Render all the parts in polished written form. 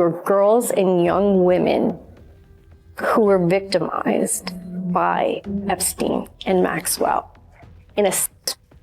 were girls and young women who were victimized by Epstein and Maxwell in a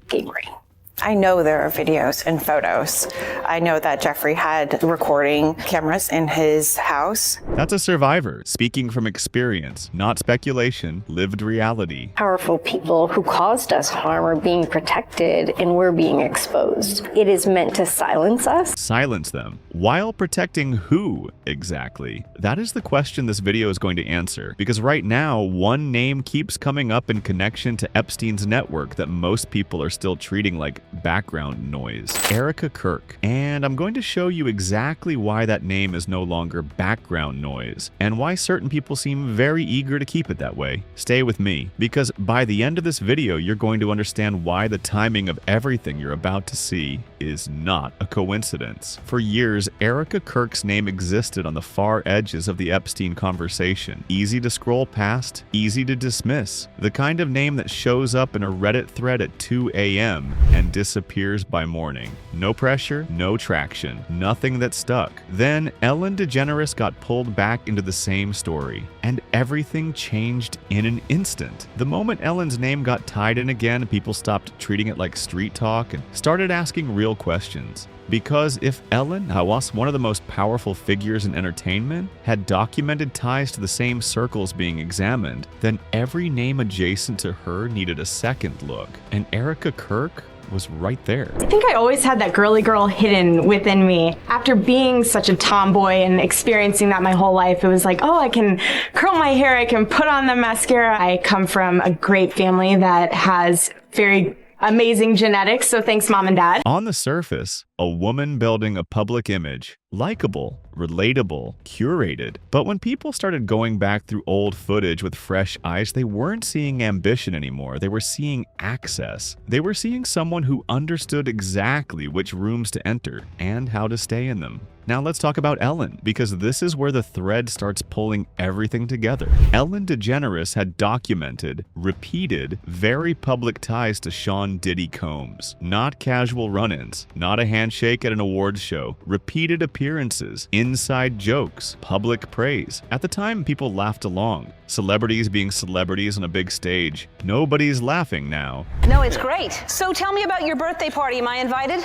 game ring. I know there are videos and photos. I know that Jeffrey had recording cameras in his house. That's a survivor speaking from experience, not speculation, lived reality. Powerful people who caused us harm are being protected and we're being exposed. It is meant to silence us. Silence them. While protecting who exactly? That is the question this video is going to answer, because right now, one name keeps coming up in connection to Epstein's network that most people are still treating like background noise. Erika Kirk. And I'm going to show you exactly why that name is no longer background noise, and why certain people seem very eager to keep it that way. Stay with me, because by the end of this video, you're going to understand why the timing of everything you're about to see is not a coincidence. For years, Erika Kirk's name existed on the far edges of the Epstein conversation. Easy to scroll past, easy to dismiss. The kind of name that shows up in a Reddit thread at 2 a.m. and disappears by morning. No pressure, no traction, nothing that stuck. Then Ellen DeGeneres got pulled back into the same story, and everything changed in an instant. The moment Ellen's name got tied in again, people stopped treating it like street talk and started asking real questions. Because if Ellen, once one of the most powerful figures in entertainment, had documented ties to the same circles being examined, then every name adjacent to her needed a second look. And Erika Kirk was right there. I think I always had that girly girl hidden within me. After being such a tomboy and experiencing that my whole life, it was like, oh, I can curl my hair, I can put on the mascara. I come from a great family that has very amazing genetics, so thanks, Mom and Dad. On the surface, a woman building a public image, likable, relatable, curated. But when people started going back through old footage with fresh eyes, they weren't seeing ambition anymore. They were seeing access. They were seeing someone who understood exactly which rooms to enter and how to stay in them. Now let's talk about Ellen, because this is where the thread starts pulling everything together. Ellen DeGeneres had documented, repeated, very public ties to Sean Diddy Combs. Not casual run-ins, not a handshake at an awards show, repeated appearances, inside jokes, public praise. At the time, people laughed along. Celebrities being celebrities on a big stage. Nobody's laughing now. No, it's great. So tell me about your birthday party. Am I invited?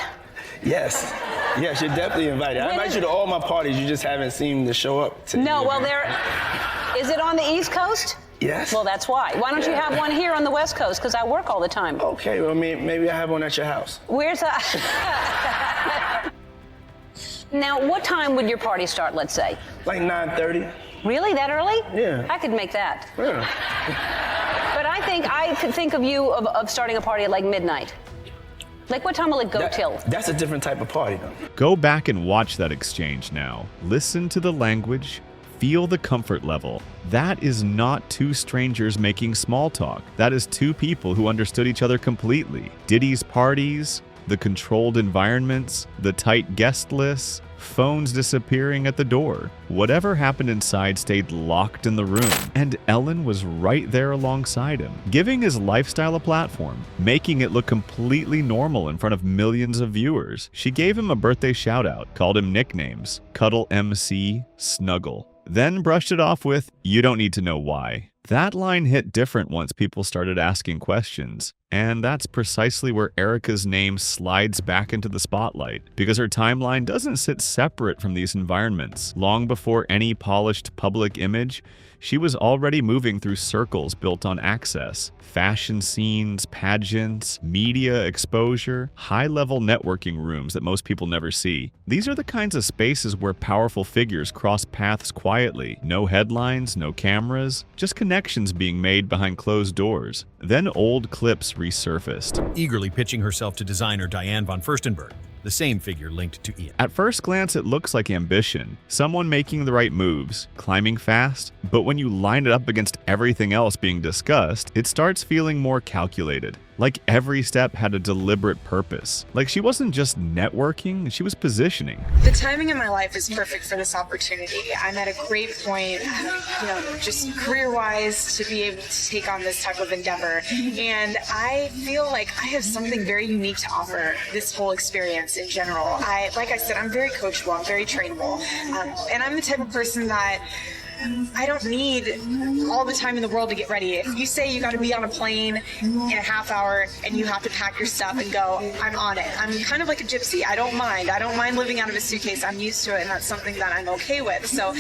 Yes. Yes, you're definitely invited. I invite you to all my parties. You just haven't seemed to show up. No, well, is it on the East Coast? Yes. Well, that's why. Why don't you have one here on the West Coast? Because I work all the time. Okay, well, maybe I have one at your house. Where's that? Now, what time would your party start, let's say? Like 9:30. Really? That early? Yeah. I could make that. Yeah. But I could think of you of starting a party at like midnight. Like, what time will it go till? That's a different type of party, though. Go back and watch that exchange now. Listen to the language, feel the comfort level. That is not two strangers making small talk. That is two people who understood each other completely. Diddy's parties, the controlled environments, the tight guest lists, phones disappearing at the door. Whatever happened inside stayed locked in the room, and Ellen was right there alongside him, giving his lifestyle a platform, making it look completely normal in front of millions of viewers. She gave him a birthday shout-out, called him nicknames, Cuddle MC, Snuggle, then brushed it off with, "You don't need to know why." That line hit different once people started asking questions, and that's precisely where Erika's name slides back into the spotlight, because her timeline doesn't sit separate from these environments. Long before any polished public image, she was already moving through circles built on access. Fashion scenes, pageants, media exposure, high-level networking rooms that most people never see. These are the kinds of spaces where powerful figures cross paths quietly. No headlines, no cameras, just connections being made behind closed doors. Then old clips resurfaced. Eagerly pitching herself to designer Diane von Furstenberg, the same figure linked to Ian. At first glance, it looks like ambition, someone making the right moves, climbing fast, but when you line it up against everything else being discussed, it starts feeling more calculated. Like every step had a deliberate purpose. Like she wasn't just networking, she was positioning. The timing in my life is perfect for this opportunity. I'm at a great point, just career-wise, to be able to take on this type of endeavor. And I feel like I have something very unique to offer this whole experience in general. Like I said, I'm very coachable, I'm very trainable. And I'm the type of person that I don't need all the time in the world to get ready. If you say you got to be on a plane in a half hour and you have to pack your stuff and go, I'm on it. I'm kind of like a gypsy. I don't mind. I don't mind living out of a suitcase. I'm used to it, and that's something that I'm okay with. So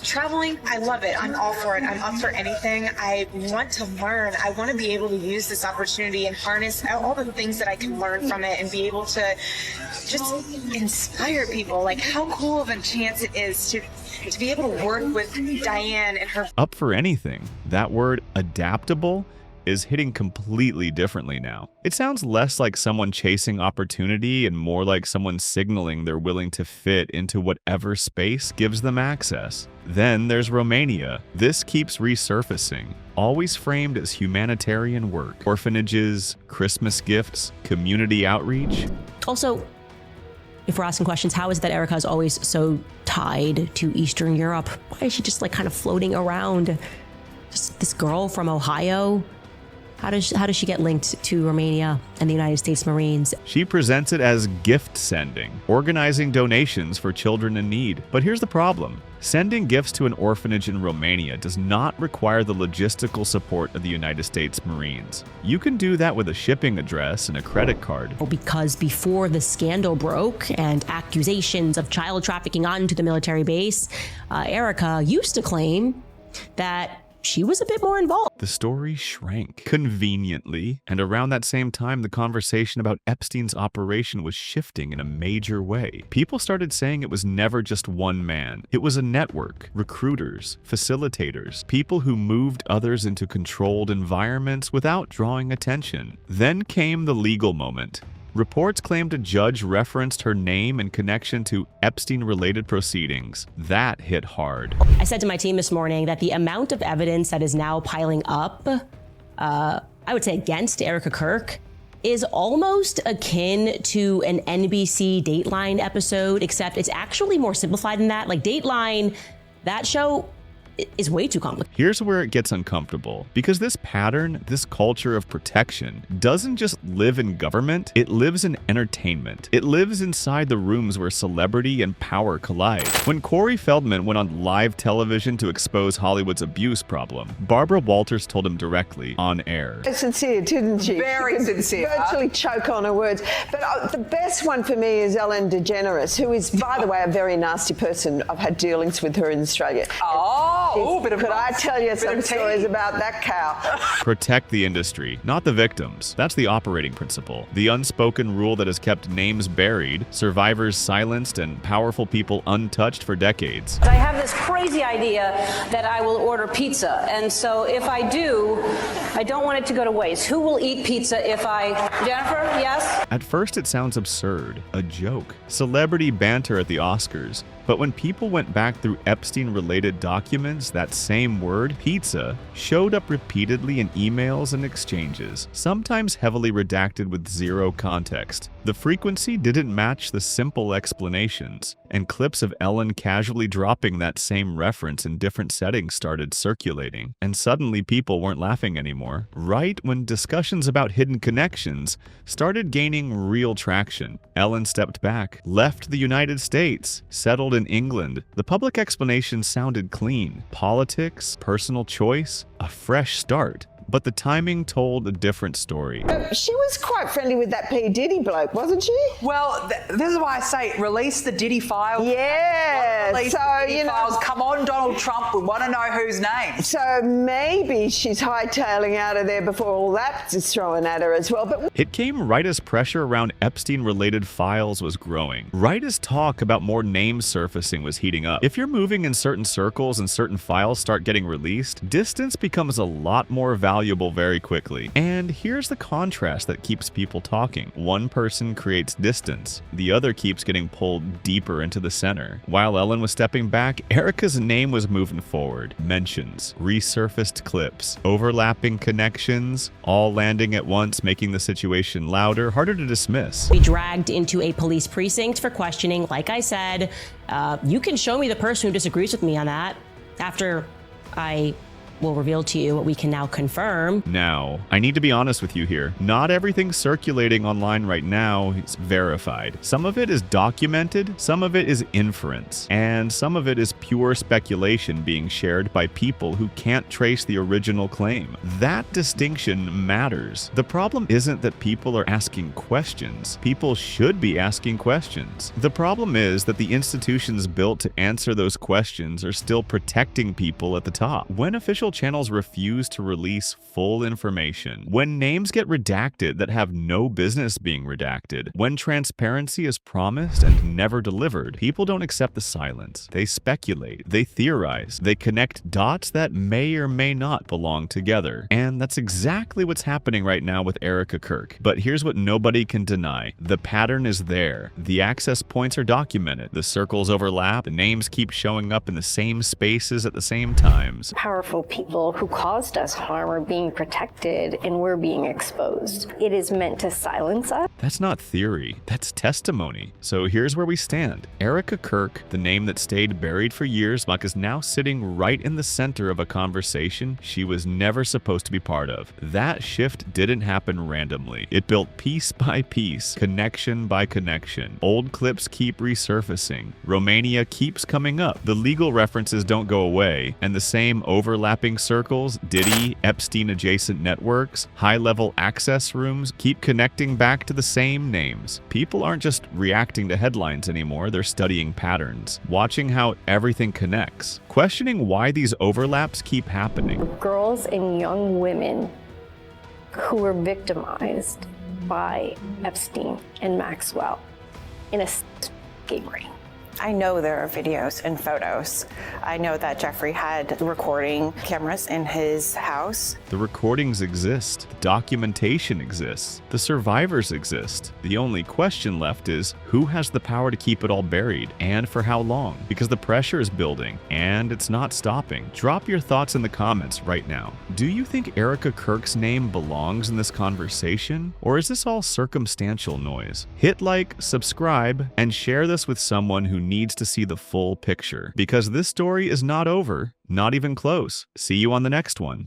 traveling, I love it. I'm all for it. I'm up for anything. I want to learn. I want to be able to use this opportunity and harness all the things that I can learn from it and be able to just inspire people. Like how cool of a chance it is to be able to work with Diane and her. Up for anything. That word, adaptable, is hitting completely differently now. It sounds less like someone chasing opportunity and more like someone signaling they're willing to fit into whatever space gives them access. Then there's Romania. This keeps resurfacing, always framed as humanitarian work, orphanages, Christmas gifts, community outreach. Also, if we're asking questions, how is it that Erika is always so tied to Eastern Europe? Why is she just like kind of floating around? Just this girl from Ohio? How does she get linked to Romania and the United States Marines? She presents it as gift sending, organizing donations for children in need. But here's the problem. Sending gifts to an orphanage in Romania does not require the logistical support of the United States Marines. You can do that with a shipping address and a credit card. Because before the scandal broke and accusations of child trafficking onto the military base, Erika used to claim that she was a bit more involved. The story shrank conveniently, and around that same time, the conversation about Epstein's operation was shifting in a major way. People started saying it was never just one man. It was a network, recruiters, facilitators, people who moved others into controlled environments without drawing attention. Then came the legal moment. Reports claimed a judge referenced her name in connection to Epstein-related proceedings. That hit hard. I said to my team this morning that the amount of evidence that is now piling up, I would say against Erika Kirk, is almost akin to an NBC Dateline episode, except it's actually more simplified than that. Like Dateline, that show is way too complicated. Here's where it gets uncomfortable, because this pattern, this culture of protection, doesn't just live in government, it lives in entertainment. It lives inside the rooms where celebrity and power collide. When Corey Feldman went on live television to expose Hollywood's abuse problem, Barbara Walters told him directly on air. Sincere, didn't she? Very sincere. Virtually choke on her words. But the best one for me is Ellen DeGeneres, who is, by the way, a very nasty person. I've had dealings with her in Australia. Could I tell you some stories about that cow? Protect the industry, not the victims. That's the operating principle. The unspoken rule that has kept names buried, survivors silenced, and powerful people untouched for decades. I have this crazy idea that I will order pizza. And so if I do, I don't want it to go to waste. Who will eat pizza if I... Jennifer, yes? At first it sounds absurd, a joke, celebrity banter at the Oscars. But when people went back through Epstein-related documents, that same word, pizza, showed up repeatedly in emails and exchanges, sometimes heavily redacted with zero context. The frequency didn't match the simple explanations, and clips of Ellen casually dropping that same reference in different settings started circulating. And suddenly people weren't laughing anymore. Right when discussions about hidden connections started gaining real traction, Ellen stepped back, left the United States, settled in England. The public explanation sounded clean. Politics, personal choice, a fresh start. But the timing told a different story. She was quite friendly with that P. Diddy bloke, wasn't she? Well, this is why I say release the Diddy files. Yeah, Release the Diddy files. Come on, Donald Trump, we want to know whose name. So maybe she's hightailing out of there before all that is thrown at her as well. But it came right as pressure around Epstein-related files was growing. Right as talk about more names surfacing was heating up. If you're moving in certain circles and certain files start getting released, distance becomes a lot more valuable valuable very quickly. And here's the contrast that keeps people talking. One person creates distance, the other keeps getting pulled deeper into the center. While Ellen was stepping back, Erika's name was moving forward. Mentions, resurfaced clips, overlapping connections, all landing at once, making the situation louder, harder to dismiss. Be dragged into a police precinct for questioning. Like I said, you can show me the person who disagrees with me on that after I will reveal to you what we can now confirm. Now, I need to be honest with you here. Not everything circulating online right now is verified. Some of it is documented, some of it is inference, and some of it is pure speculation being shared by people who can't trace the original claim. That distinction matters. The problem isn't that people are asking questions. People should be asking questions. The problem is that the institutions built to answer those questions are still protecting people at the top. When official channels refuse to release full information, when names get redacted that have no business being redacted, when transparency is promised and never delivered, people don't accept the silence. They speculate, they theorize, they connect dots that may or may not belong together. And that's exactly what's happening right now with Erika Kirk. But here's what nobody can deny. The pattern is there. The access points are documented. The circles overlap. The names keep showing up in the same spaces at the same times. Powerful people who caused us harm are being protected and we're being exposed. It is meant to silence us. That's not theory, that's testimony. So here's where we stand. Erika Kirk, the name that stayed buried for years, is now sitting right in the center of a conversation she was never supposed to be part of. That shift didn't happen randomly. It built piece by piece, connection by connection. Old clips keep resurfacing. Romania keeps coming up. The legal references don't go away, and the same overlapping circles, Diddy, Epstein adjacent networks, high-level access rooms keep connecting back to the same names. People aren't just reacting to headlines anymore, they're studying patterns, watching how everything connects, questioning why these overlaps keep happening. Girls and young women who were victimized by Epstein and Maxwell in a escape ring. I know there are videos and photos. I know that Jeffrey had recording cameras in his house. The recordings exist. The documentation exists. The survivors exist. The only question left is who has the power to keep it all buried and for how long? Because the pressure is building and it's not stopping. Drop your thoughts in the comments right now. Do you think Erika Kirk's name belongs in this conversation? Or is this all circumstantial noise? Hit like, subscribe, and share this with someone who needs to see the full picture, because this story is not over, not even close. See you on the next one.